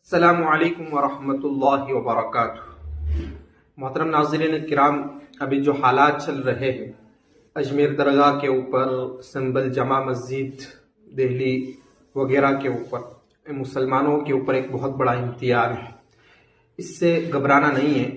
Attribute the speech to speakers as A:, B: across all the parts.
A: अस्सलामु अलैकुम वरहमतुल्लाहि वबरकातुहू। मोहतरम नाज़रीन किराम, अभी जो हालात चल रहे हैं अजमेर दरगाह के ऊपर, संबल जमा मस्जिद दिल्ली वगैरह के ऊपर, मुसलमानों के ऊपर एक बहुत बड़ा इम्तिहान है। इससे घबराना नहीं है,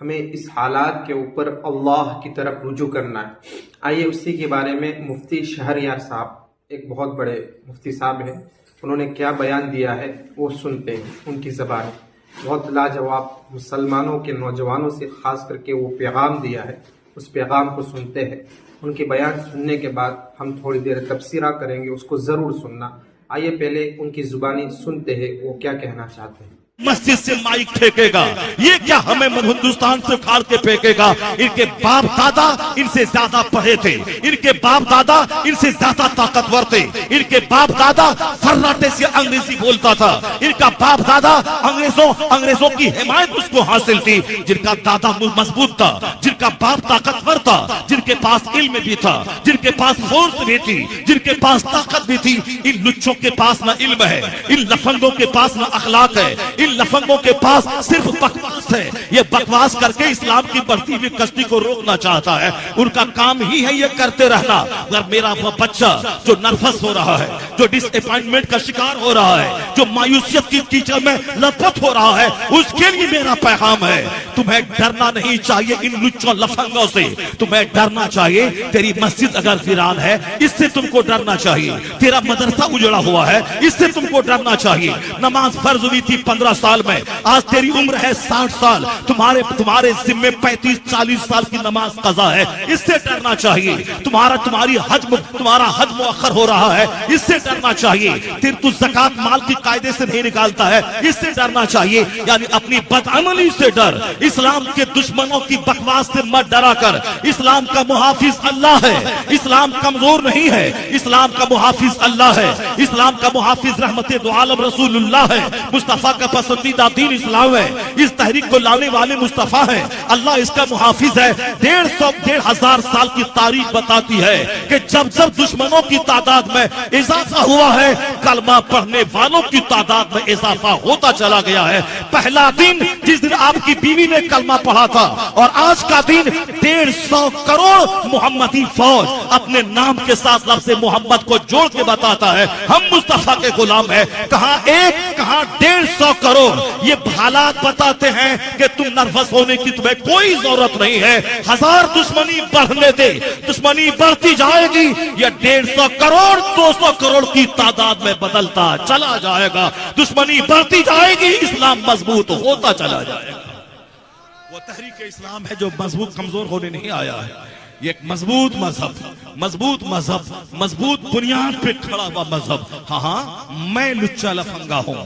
A: हमें इस हालात के ऊपर अल्लाह की तरफ रुजू करना है। आइए उसी के बारे में मुफ्ती शहरयार साहब, एक बहुत बड़े मुफ्ती साहब हैं, उन्होंने क्या बयान दिया है वो सुनते हैं। उनकी ज़बान बहुत लाजवाब, मुसलमानों के नौजवानों से ख़ास करके वो पैगाम दिया है, उस पैगाम को सुनते हैं। उनके बयान सुनने के बाद हम थोड़ी देर तबसीरा करेंगे, उसको ज़रूर सुनना। आइए पहले उनकी ज़ुबानी सुनते हैं वो क्या कहना चाहते हैं।
B: मस्जिद से माइक फेंकेगा, ये क्या हमें हिंदुस्तान से उखाड़ के फेंकेगा। इनके बाप दादा इनसे ज्यादा पढ़े थे, इनके बाप दादा इनसे ज्यादा ताकतवर थे, इनके बाप दादा फर्राटे से अंग्रेजी बोलता था, इनका बाप दादा अंग्रेजों की हिमायत उसको हासिल थी। जिनका दादा मजबूत था, जिनका बाप ताकतवर था, जिनके पास इल्म भी था, जिनके पास फोर्स भी थी, जिनके पास ताकत भी थी, इन लुच्चों के पास ना इल्म है, इन लफंगों के पास ना अखलाक है, लफंगों के पास सिर्फ बकवास है। ये बकवास करके इस्लाम की बढ़ती हुई कश्ती को रोकना चाहता है। उनका काम ही है ये करते रहना। अगर मेरा वो बच्चा जो नर्वस हो रहा है, जो डिसअपॉइंटमेंट का शिकार हो रहा है, जो मायूसियत की कीचड़ में लथपथ हो रहा है, उसके लिए मेरा पैगाम है, तुम्हें डरना नहीं चाहिए इन लुच्चों लफंगों से, तुम्हें डरना चाहिए। तेरी मस्जिद अगर वीरान है, इससे तुमको डरना चाहिए। तेरा मदरसा उजड़ा हुआ है, इससे तुमको डरना चाहिए। नमाज फर्ज हुई थी 15 साल में, आज तेरी उम्र है 60 साल, तुम्हारे जिम्मे 35-40 साल की नमाज कज़ा है, इससे डरना चाहिए। तुम्हारा हज मुअख्खर हो रहा है, इससे डरना चाहिए। फिर तू ज़कात माल की कायदे से नहीं निकालता है, इससे डरना चाहिए। यानी अपनी बदअमली से डर, इस्लाम के दुश्मनों की बकवास से मत डरा कर। इस्लाम का मुहाफिज अल्लाह है, इस्लाम कमजोर नहीं है, इस्लाम का मुहाफिज अल्लाह है, इस्लाम का मुहाफिज रहमते दो आलम रसूलुल्लाह है, मुस्तफा का पसंदीदा दीन इस्लाम है, इस तहरीक को लाने वाले मुस्तफा है, अल्लाह इसका मुहाफिज है। 150 साल की तारीख बताती है कि जब जब दुश्मनों की तादाद में इजाफा हुआ है, कलमा पढ़ने वालों की तादाद में इजाफा होता चला गया है। पहला दिन जिस दिन आपकी बीवी ने कलमा पढ़ा था, और आज का दिन 150 करोड़ मोहम्मदी फौज अपने नाम के साथ लफ्ज़ मोहम्मद को जोड़ के बताता है हम मुस्तफा के गुलाम है। कहां 150 करोड़। ये हालात बताते हैं कि तुम नर्वस होने की तुम्हें कोई जरूरत नहीं है। 1000 दुश्मनी बढ़ने दे, दुश्मनी बढ़ती जाएगी, ये 150 करोड़ 200 करोड़ की तादाद में बदलता चला जाएगा। दुश्मनी बढ़ती जाएगी, इस्लाम मजबूत होता चला जाएगा। वो तहरीक इस्लाम है जो मजबूत कमजोर होने नहीं आया है। ये एक मजबूत मजहब, मजबूत बुनियाद पे खड़ा हुआ मजहब। हाँ, मैं लुच्चा लफंगा हूँ,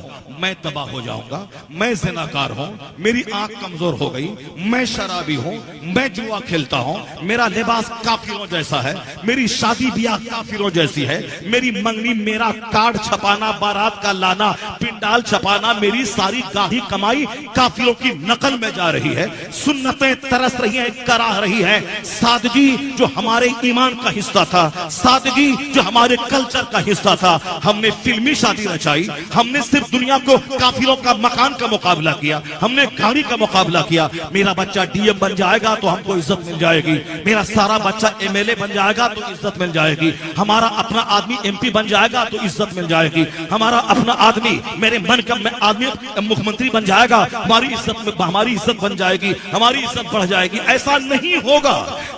B: मैं तबाह हो जाऊंगा, मैं ज़िनाकार हूँ, मेरी आंख कमजोर हो गई, मैं शराबी हूँ, मैं जुआ खेलता हूँ, मेरा लिबास काफिरों जैसा है, मेरी शादी ब्याह काफिरों जैसी है, मेरी मंगनी, मेरा कार्ड छपाना, बारात का लाना, पिंडाल छपाना, मेरी सारी गाढ़ी कमाई काफिरों की नकल में जा रही है। सुन्नतें तरस रही हैं, कराह रही है। सादगी जो हमारे ईमान का हिस्सा था, सादगी जो हमारे कल्चर का हिस्सा था, हमने फिल्मी शादी रचाई, हमने सिर्फ दुनिया को काफिरों का मकान का मुकाबला किया, हमने गाड़ी का मुकाबला किया। मेरा बच्चा डीएम बन जाएगा तो हमको इज्जत मिल जाएगी, मेरा सारा बच्चा एमएलए बन जाएगा तो इज्जत मिल जाएगी, हमारा अपना आदमी एमपी बन जाएगा तो इज्जत मिल जाएगी, हमारा अपना आदमी, मेरे मन का आदमी मुख्यमंत्री बन जाएगा, हमारी इज्जत बन जाएगी, हमारी इज्जत बढ़ जाएगी। ऐसा नहीं होगा।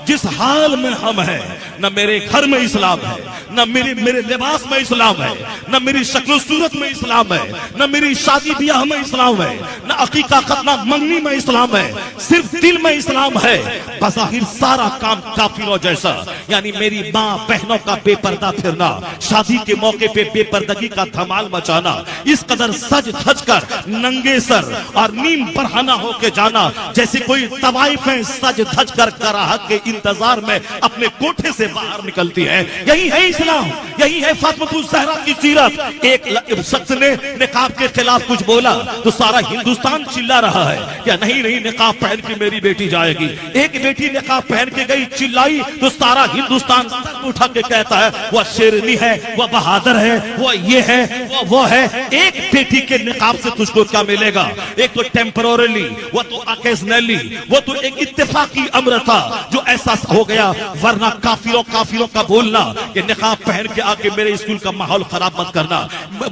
B: जिस हाल में हम हैं, न मेरे घर में इस्लाम है, न मेरे लिबास में इस्लाम है, न मेरी शक्ल सूरत में इस्लाम है, न मेरी शादी ब्याह में इस्लाम है, न अकीका खतना मंगनी में इस्लाम है, सिर्फ दिल में इस्लाम है। बज़ाहिर सारा काम काफिरों जैसा, यानी मेरी माँ बहनों का बेपर्दा फिरना, शादी के मौके पे बेपर्दगी का धमाल मचाना, इस कदर सज धज कर नंगे सर और नीम बरहाना होके जाना, जैसे कोई तवाइफ है सज धज कर कराहत के इंतजार में अपने कोठे से से बाहर निकलती है। यही है इस्लाम, यही है फातिमा ज़हरा की सीरत। एक शख्स ने निकाब के खिलाफ कुछ बोला तो सारा हिंदुस्तान चिल्ला रहा है क्या नहीं नहीं निकाब पहन के मेरी बेटी जाएगी। एक बेटी निकाब पहन के गई, चिल्लाई तो सारा हिंदुस्तान सर उठा के कहता है वह शेरनी है, वह बहादुर है, वह ये है, वो है। एक बेटी के निकाब से तुझको क्या मिलेगा? एक तो टेम्पररी, वो तो ओकेजनली, वो तो एक इत्तेफाकी अमर था जो ऐसा हो गया। वरना काफिरों का बोलना कि निकाब पहन के आके मेरे स्कूल का माहौल खराब मत करना,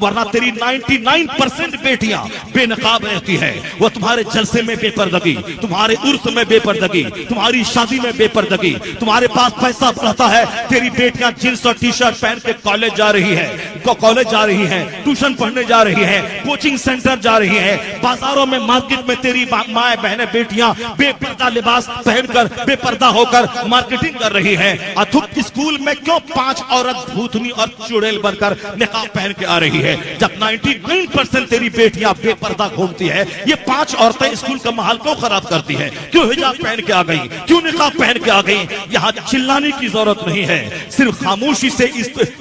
B: वरना तेरी 99% बेटियां बेनकाब रहती है। वो तुम्हारे जलसे में बेपर्दगी, तुम्हारे उर्स में बेपर्दगी, तुम्हारी शादी में बेपर्दगी, तुम्हारे पास पैसा बढ़ता है, तेरी बेटियां जींस और टी शर्ट पहन के कॉलेज जा रही है, ट्यूशन पढ़ने जा रही है, कोचिंग सेंटर जा रही है, बाजारों में मार्केट में तेरी माए बहनें बेटियां बेपर्दा लिबास पहनकर बेपर्दा होकर मार्केटिंग कर रही है। अथुक स्कूल में क्यों 5 औरत भूतनी और चुड़ैल बनकर निकाब पहन के आ रही है, जब 99% तेरी बेटियां बेपर्दा घूमती है। ये 5 औरतें स्कूल का माहौल क्यों खराब करती है? क्यों हिजाब पहन के आ गई, क्यों निकाब पहन के आ गई? यहाँ चिल्लाने की जरूरत नहीं है, सिर्फ खामोशी से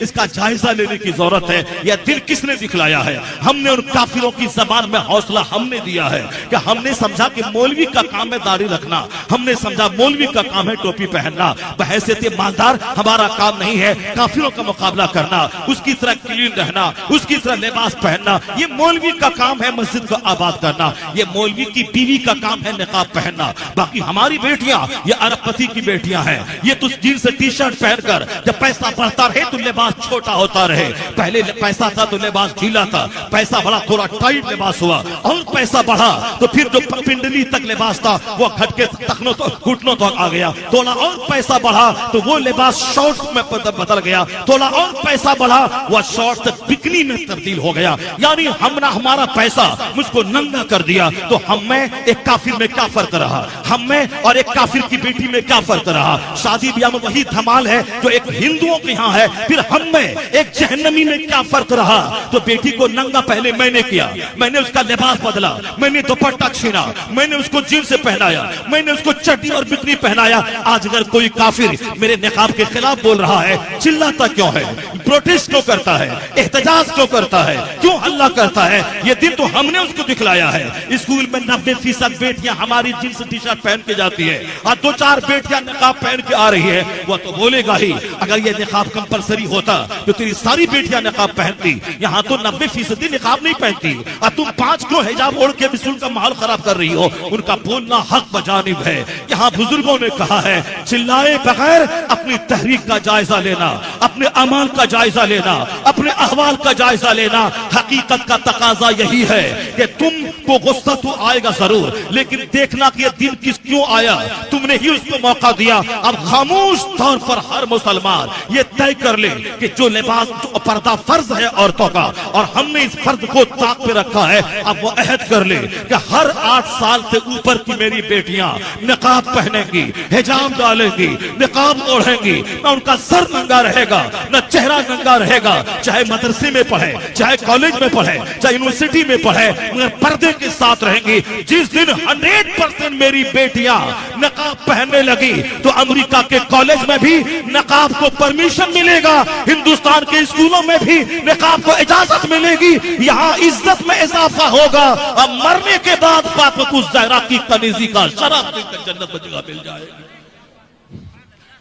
B: इसका जायजा लेने की जरूरत है। यह दिल किसने दिखलाया है? हमने उन काफिरों की जबान में हौसला हमने दिया है कि हमने समझा कि मौलवी का काम है दाढ़ी रखना, हमने समझा मौलवी का काम है टोपी पहनना। बहैसियत ईमानदार हमारा काम नहीं है काफिरों का मुकाबला करना, उसकी तरह क्लीन रहना, उसकी तरह लिबास पहनना। ये मौलवी का काम है मस्जिद को आबाद करना, ये मौलवी की बीवी का काम है निकाब पहनना। बाकी हमारी बेटियां ये अरबपति की बेटियां हैं, ये तो जींस टी शर्ट पहनकर जब पैसा बढ़ता रहे तो लिबास छोटा होता रहे। पहले पैसा था तो लिबास ढीला था, पैसा बढ़ा थोड़ा टाइट लिबास हुआ, और पैसा बढ़ा तो फिर जो पिंडली तक लिबास था वो घटके तखनों तो घुटनों तक आ गया। थोड़ा और पैसा बढ़ा तो वो लिबास शॉर्ट्स में बदल गया, थोड़ा और पैसा बढ़ा वह शॉर्ट्स से बिकनी में तब्दील हो गया। यानी हमारा पैसा मुझको नंगा कर दिया। तो हम में एक काफिर में क्या फर्क रहा, हम में और एक काफिर की बेटी में क्या फर्क रहा? शादी ब्याह में वही धमाल है जो एक हिंदुओं के यहाँ है, फिर हम में एक जहन्नमी में क्या फर्क रहा? तो बेटी को नंगा पहले मैंने किया, मैंने उसका लिबास बदला, मैंने दुपट्टा छीना, मैंने उसको जींस से पहनाया, मैंने उसको चड्डी और बिकनी पहनाया। आज अगर कोई काफिर मेरे निकाब के खिलाफ बोल रहा है, चिल्लाता क्यों है, प्रोटेस्ट क्यों करता है, एहतजाज क्यों करता है, क्यों हल्ला करता है? ये दिन तो हमने उसको दिखलाया है। स्कूल में 90% बेटियां हमारी जींस टी शर्ट पहन के जाती है और 2-4 बेटियां निकाब पहन के आ रही है। वो तो बोलेगा ही, अगर ये निकाब कंपलसरी होता तो तेरी सारी बेटियां निकाब पहनती। यहाँ तो 90% निकाब नहीं पहनती और तुम 5 को हिजाब ओढ़ के स्कूल का माहौल खराब कर रही हो। उनका बोलना हक बजानिब है। यहाँ बुजुर्गों ने कहा है, चिल्लाए बगैर अपनी तहरीक का जायजा लेना, अपने अमाल का जायजा लेना, अपने अहवाल का जायजा लेना। हकीकत का तकाजा यही है कि तुमको गुस्सा तो आएगा जरूर, लेकिन देखना कि ये दिन क्यों आया, तुमने ही उसको मौका दिया। अब खामोश तौर पर हर मुसलमान ये तय कर ले कि जो लिबास जो पर्दा फर्ज है औरतों का और हमने इस फर्ज को ताक पे रखा है, अब वो अहद कर ले कि हर 8 साल से ऊपर की मेरी बेटियां निकाब पहनेंगी, हिजाब डालेंगी, निकाब ओढ़ेंगी, न उनका सर नंगा रहेगा न चेहरा नंगा रहेगा। चाहे मदरसे में पढ़े, चाहे कॉलेज में पढ़े, चाहे यूनिवर्सिटी में पढ़े, मगर पर्दे के साथ रहेंगी। जिस दिन 100% मेरी बेटियां निकाब पहनने लगी तो अमेरिका के कॉलेज में भी निकाब को परमिशन मिलेगा, हिंदुस्तान के स्कूलों में भी निकाब को इजाजत मिलेगी। यहाँ इज्जत में इजाफा होगा। अब मरने के बाद फातिमा ज़हरा की कनीजी का शराब देकर जन्नत में जगह मिल जाएगी।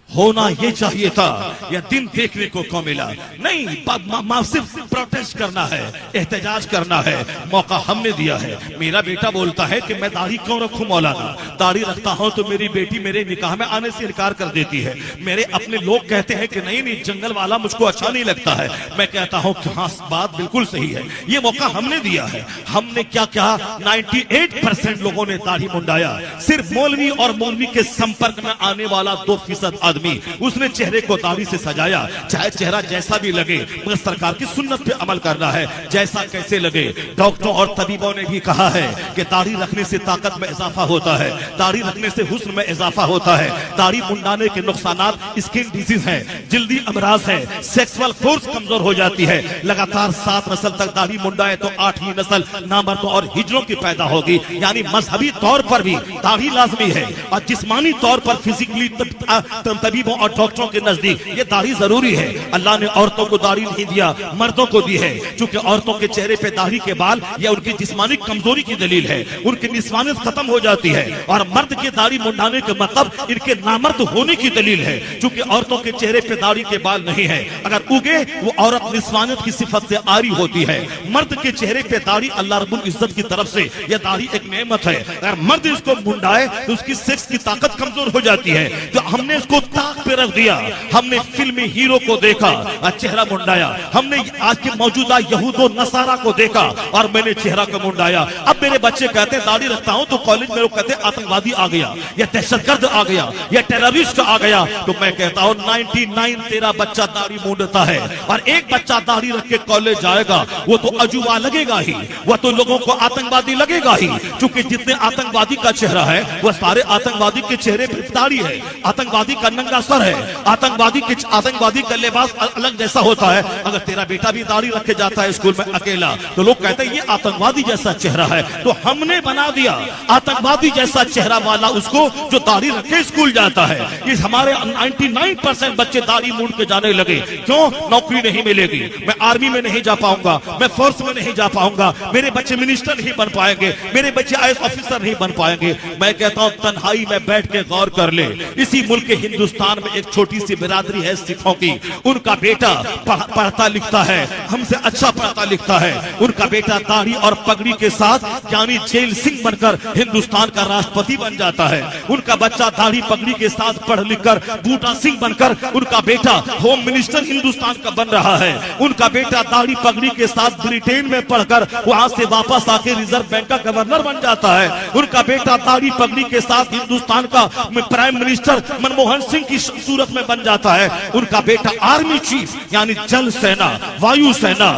B: होना ये चाहिए था, यह दिन देखने को क्यों मिला? नहीं, सिर्फ प्रोटेस्ट करना है, एहतजाज करना है, मौका हमने दिया है। मेरा बेटा बोलता है कि मैं दाढ़ी क्यों रखूं मौलाना, दाढ़ी रखता हूं तो मेरी बेटी मेरे निकाह में आने से इनकार कर देती है। मेरे अपने लोग कहते हैं कि नहीं जंगल वाला मुझको अच्छा नहीं लगता है। मैं कहता हूं कि हाँ, बात बिल्कुल सही है, ये मौका हमने दिया है। हमने क्या कहा, 98% लोगों ने दाढ़ी मुंडाया। सिर्फ मौलवी और मौलवी के संपर्क में आने वाला 2% आदमी उसने चेहरे को दाढ़ी से सजाया। चाहे चेहरा जैसा भी लगे, मगर सरकार की सुन्नत पे अमल करना है, जैसा कैसे लगे। डॉक्टरों और तबीबों ने भी कहा है कि दाढ़ी रखने से ताकत में इजाफा होता है, दाढ़ी रखने से हुस्न में इजाफा होता है। दाढ़ी मुंडाने के नुकसानात स्किन डिजीज है, जल्दी अमराज है, सेक्सुअल फोर्स कमजोर हो जाती है। लगातार 7 नस्ल तक दाढ़ी मुंडाए तो 8वीं नस्ल नामर्दों और हिजड़ों की पैदा होगी। यानी मजहबी तौर पर भी दाढ़ी लाजमी है और जिस्मानी तौर पर फिजिकली तबीबों और डॉक्टरों के नजदीक ये दाढ़ी जरूरी है। अल्लाह ने औरतों को दाढ़ी नहीं दिया, मर्दों को दी है, क्योंकि औरतों के चेहरे पे दाढ़ी के बाल या उनकी जिस्मानी कमजोरी की दलील है, उनकी निस्वानियत खत्म हो जाती है। और मर्द की दाढ़ी मुंडाने का मतलब इनके नामर्द होने की दलील है, क्योंकि औरतों के चेहरे पे दाढ़ी के बाल नहीं है, अगर उगे वो औरत निस्वानियत की सिफत से आरी होती है। मर्द के चेहरे पे दाढ़ी अल्लाह रब्बुल इज्जत की तरफ से यह दाढ़ी एक नेमत है। अगर मर्द इसको मुंडाए तो उसकी सेक्स की ताकत कमजोर हो जाती है। तो हमने इसको ताक पे रख दिया। हमने फिल्मी हीरो को देखा और चेहरा मुंडाया, हमने आज के मौजूदा यहूदो नसारा को देखा और मैंने चेहरा को मुंडाया। अब मेरे बच्चे कहते हैं दाढ़ी रखता हूं तो कॉलेज में लोग कहते हैं आतंकवादी आ गया या दहशतगर्द आ गया या टेररिस्ट आ गया। तो मैं कहता हूं 99 तेरा बच्चा दाढ़ी मूंडता है और एक बच्चा दाढ़ी रख के कॉलेज जाएगा वो तो अजूबा लगेगा ही, वह तो लोगों को आतंकवादी लगेगा ही, क्योंकि जितने आतंकवादी का चेहरा है वह सारे आतंकवादी के चेहरे पे दाढ़ी है, आतंकवादी का नंगा सर है, आतंकवादी का लिबास अलग जैसा होता है। अगर तेरा बेटा भी दाढ़ी रखे जाता है स्कूल में अकेला तो लोग कहते हैं ये आतंकवादी जैसा चेहरा है। तो हमने बना दिया आतंकवादी जैसा चेहरा वाला उसको जो दाढ़ी रखे स्कूल जाता है। इस हमारे 99% बच्चे दाढ़ी मूंड के जाने लगे। क्यों? नौकरी नहीं मिलेगी, मैं आर्मी में नहीं जा पाऊंगा, मैं फोर्स में नहीं जा पाऊंगा, मेरे बच्चे मिनिस्टर नहीं बन पाएंगे, मेरे बच्चे IAS ऑफिसर नहीं बन पाएंगे। मैं कहता हूं तन्हाई में बैठ के गौर कर ले, इसी मुल्क के हिंदुस्तान में एक छोटी सी बिरादरी है सिखों की, उनका बेटा पढ़ता लिखता है, हमसे अच्छा पढ़ता लिखता है, उनका बेटा दाढ़ी और पगड़ी के साथ यानी जेल सिंह बनकर हिंदुस्तान का राष्ट्रपति बन जाता है। उनका बच्चा दाढ़ी पगड़ी के साथ पढ़ लिखकर बूटा सिंह बनकर उनका बेटा होम मिनिस्टर हिंदुस्तान का बन रहा है। उनका बेटा दाढ़ी पगड़ी के साथ ब्रिटेन में पढ़कर वहां से वापस आके रिजर्व बैंक का गवर्नर बन जाता है। उनका बेटा दाढ़ी पगड़ी के साथ हिंदुस्तान का प्राइम मिनिस्टर मनमोहन सिंह की सूरत में बन जाता है। उनका बेटा आर्मी चीफ यानी जल सेना, वायु सेना,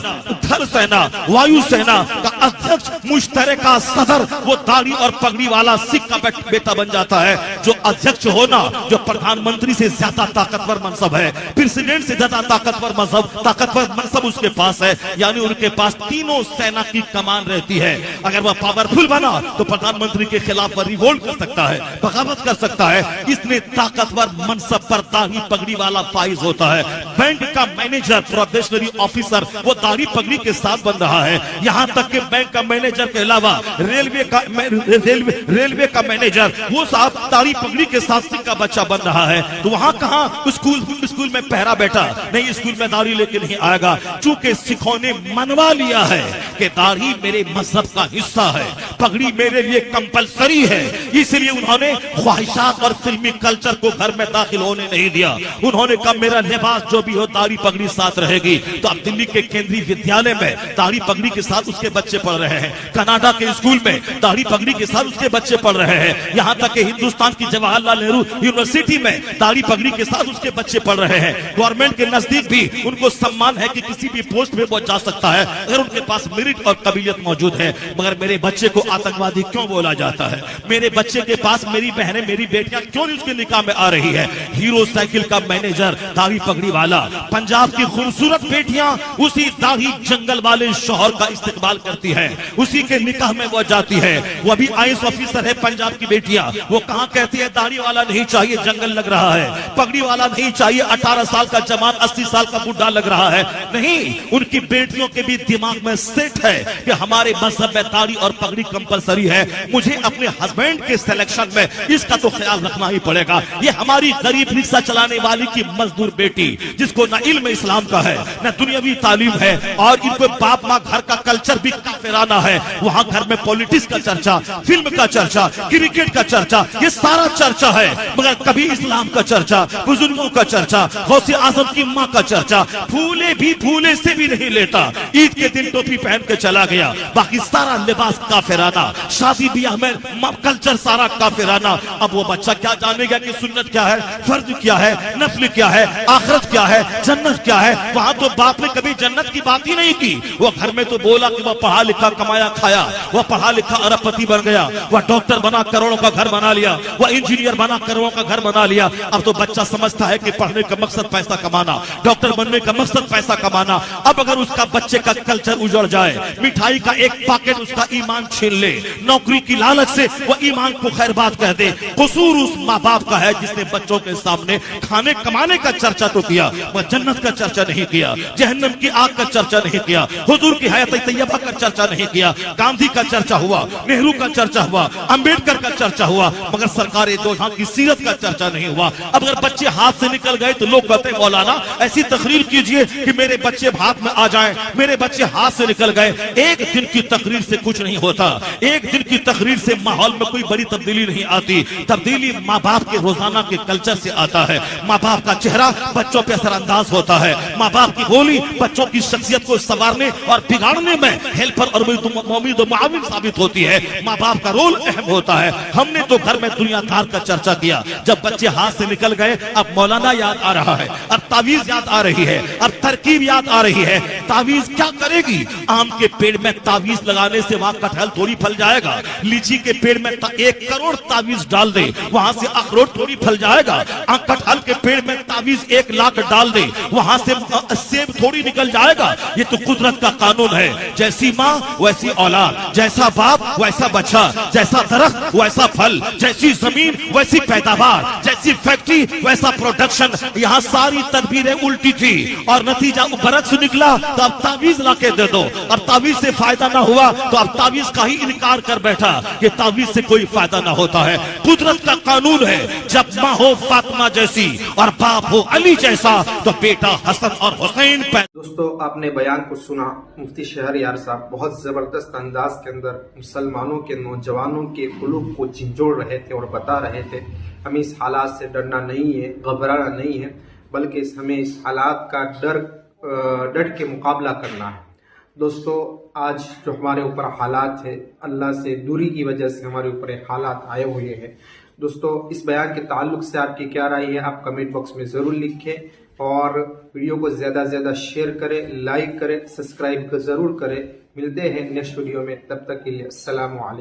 B: थल सेना, वायु सेना का अध्यक्ष, मुश्तरका सदर, वो दाढ़ी और पगड़ी वाला सिख का बेटा बन जाता है। जो अध्यक्ष होना, जो प्रधानमंत्री से ज्यादा ताकतवर मनसब है, प्रेसिडेंट से ज्यादा ताकतवर मनसब उसके पास है, यानी उनके पास तीनों सेना की कमान रहती है। अगर वह पावरफुल बना तो प्रधानमंत्री के खिलाफ वह रिवोल्ट कर सकता है, बगावत कर सकता है। इसलिए ताकतवर मनसब पर दाढ़ी पगड़ी वाला फाइज होता है। बैंक का मैनेजर, प्रोबेशनरी ऑफिसर, वो दाढ़ी पगड़ी के साथ बन रहा है। यहाँ तक कि बैंक का मैनेजर के अलावा रेलवे का मैनेजर, वो साहब दाढ़ी पगड़ी के साथ सिख का बच्चा बन रहा है। तो वहाँ कहाँ स्कूल में पहरा बैठा नहीं, स्कूल में दाढ़ी लेके नहीं आएगा, चूंकि सिखों ने मनवा लिया है कि दाढ़ी मेरे मजहब का हिस्सा है, पगड़ी मेरे लिए कंपलसरी है। इसलिए उन्होंने ख्वाहिशात और फिल्मी कल्चर को घर में दाखिल होने नहीं दिया। उन्होंने कहा मेरा लिबास जो भी हो दाढ़ी पगड़ी साथ रहेगी। तो अब दिल्ली के केंद्रीय विद्यालय में दाढ़ी पगड़ी के साथ उसके बच्चे पढ़ रहे हैं, कनाडा के स्कूल में दाढ़ी पगड़ी के साथ उसके बच्चे पढ़ रहे हैं, यहाँ तक कि हिंदुस्तान की जवाहरलाल नेहरू यूनिवर्सिटी में दाढ़ी पगड़ी के साथ उसके बच्चे पढ़ रहे हैं। गवर्नमेंट के नजदीक भी उनको सम्मान है कि किसी भी पोस्ट में वो जा सकता है अगर उनके पास मेरिट और काबिलियत मौजूद है। मगर मेरे बच्चे को आतंकवादी क्यों बोला जाता है? मेरे बच्चे के पास मेरी बहनें, मेरी बेटियां क्यों नहीं उसके निकाह में आ रही है? हीरो साइकिल का मैनेजर दाढ़ी पगड़ी वाला, पंजाब की खूबसूरत बेटियां उसी दाढ़ी जंगल वाले शौहर का इस्तेमाल करती है, उसी के निकाह में वो जाती है। वो भी IAS ऑफिसर है पंजाब की बेटियां, वो कहां कहती है दाढ़ी वाला नहीं चाहिए, जंगल लग रहा है, पगड़ी वाला नहीं चाहिए, 18 साल का जवान 80 साल का बुढ़ा लग रहा है। नहीं, उनकी बेटियों के भी दिमाग में सेट है कि हमारे मजहब में दाढ़ी और पगड़ी कंपलसरी है, मुझे अपने हस्बैंड के सिलेक्शन में इसका तो ख्याल रखना ही पड़ेगा। ये हमारी गरीब रिक्शा चलाने वाली की मजदूर बेटी, जिसको न इल्म इस्लाम का है न दुनियावी तालीम है, और इनको बाप माँ घर का कल्चर भी काफिराना है। वहां घर में पॉलिटिक्स का चर्चा, फिल्म का चर्चा, क्रिकेट का चर्चा, ये सारा चर्चा है, मगर कभी इस्लाम का चर्चा, बुजुर्गों का चर्चा, गौसे आजम की माँ का चर्चा, फूले भी फूले से भी नहीं लेता, ईद के दिन टोपी पहन के चला गया, बाकी सारा लिबास काफिराना, शादी ब्याह में कल्चर सारा काफिराना। अब वो बच्चा क्या जानेगा कि सुन्नत क्या है, फर्ज क्या है, नफल क्या है, आखिरत क्या है, जन्नत क्या है? वहां तो बाप ने कभी जन्नत की बात ही नहीं की। वो घर में तो बोला कि वह पढ़ा लिखा कमाया खाया, वह पढ़ा लिखा अरबपति बन गया, वह डॉक्टर बना करोड़ों का घर बना लिया, वह इंजीनियर बना करोड़ों का घर बना लिया। अब तो बच्चा समझता है कि पढ़ने का मकसद पैसा कमाना, डॉक्टर बनने का मकसद पैसा कमाना। अब अगर उसका बच्चे का कल्चर उजड़ जाए, मिठाई का एक पैकेट उसका ईमान छीन छीन ले, नौकरी की लालच से वो ईमान को खैर बात कह दे। कसूर उस माँ बाप का है जिसने बच्चों के सामने खाने कमाने का चर्चा तो किया, वह जन्नत का चर्चा नहीं किया, जहन्नम की आग का चर्चा नहीं किया, हुजूर की हयात तैयबा का चर्चा नहीं किया। गांधी का चर्चा हुआ, नेहरू का चर्चा हुआ, अंबेडकर का चर्चा हुआ, मगर सरकार दो जहां की सीरत का चर्चा नहीं हुआ। अब अगर बच्चे हाथ से निकल गए तो लोग कहते हैं मौलाना ऐसी तकरीर कीजिए कि मेरे बच्चे हाथ में आ जाएं, मेरे बच्चे हाथ से निकल गए। एक दिन की तकरीर से कुछ नहीं होता, एक दिन की तकरीर से माहौल में कोई बड़ी तब्दीली नहीं आती। तब्दीली माँ बाप के रोजाना के कल्चर से आता है। माँ बाप का चेहरा बच्चों पे असरअंदाज होता है, माँ बाप की बोली बच्चों की शख्सियत को संवारने और बिगाड़ने में हेल्पर और मुमीद और मुआविन साबित होती है। माँ बाप का रोल अहम होता है। हमने तो घर में दुनियादार का चर्चा किया, जब बच्चे हाथ से निकल गए अब मौलाना याद आ रहा है, अब तावीज याद आ रही है, अब तरकीब याद आ रही है। तावीज क्या करेगी? आम के पेड़ में तावीज लगाने से वहां कटहल थोड़ी फल जाएगा। लीची के पेड़ में 1 करोड़ तावीज डाल दे, वहां से अखरोट थोड़ी फल जाएगा। कटहल के पेड़ में तावीज 1 लाख डाल दे, वहां से सेब थोड़ी निकल जाएगा। ये तो कुदरत का कानून है। जैसी माँ वैसी औलाद, जैसा बाप वैसा बच्चा, जैसा दरख्त वैसा फल, जैसी जमीन वैसी पैदावार, जैसी फैक्ट्री वैसा प्रोडक्शन। यहाँ सारी तदबीरें उल्टी थी और नतीजा बरक्स निकला। तो अब तावीज ला के दे दो, और तावीज से फायदा ना हुआ तो अब तावीज का ही इनकार कर बैठा कि तावीज से कोई फायदा ना होता है। कुदरत का कानून है, जब माँ हो फातिमा जैसी और बाप हो अली जैसा तो बेटा हसन और हुसैन
A: दोस्तों, आपने बयान को सुना। मुफ्ती शहरयार साहब बहुत जबरदस्त अंदाज के अंदर मुसलमानों के नौजवानों के कुलूब को झिंझोड़ रहे थे और बता रहे थे हमें इस हालात से डरना नहीं है, घबराना नहीं है, बल्कि हमें इस हालात का डट के मुकाबला करना है। दोस्तों, आज जो हमारे ऊपर हालात है, अल्लाह से दूरी की वजह से हमारे ऊपर हालात आए हुए हैं। दोस्तों, इस बयान के ताल्लुक से आपकी क्या राय है आप कमेंट बॉक्स में ज़रूर लिखें और वीडियो को ज़्यादा से ज़्यादा शेयर करें, लाइक करें, सब्सक्राइब ज़रूर करें। मिलते हैं नेक्स्ट वीडियो में, तब तक के लिए अस्सलामु अलैकुम।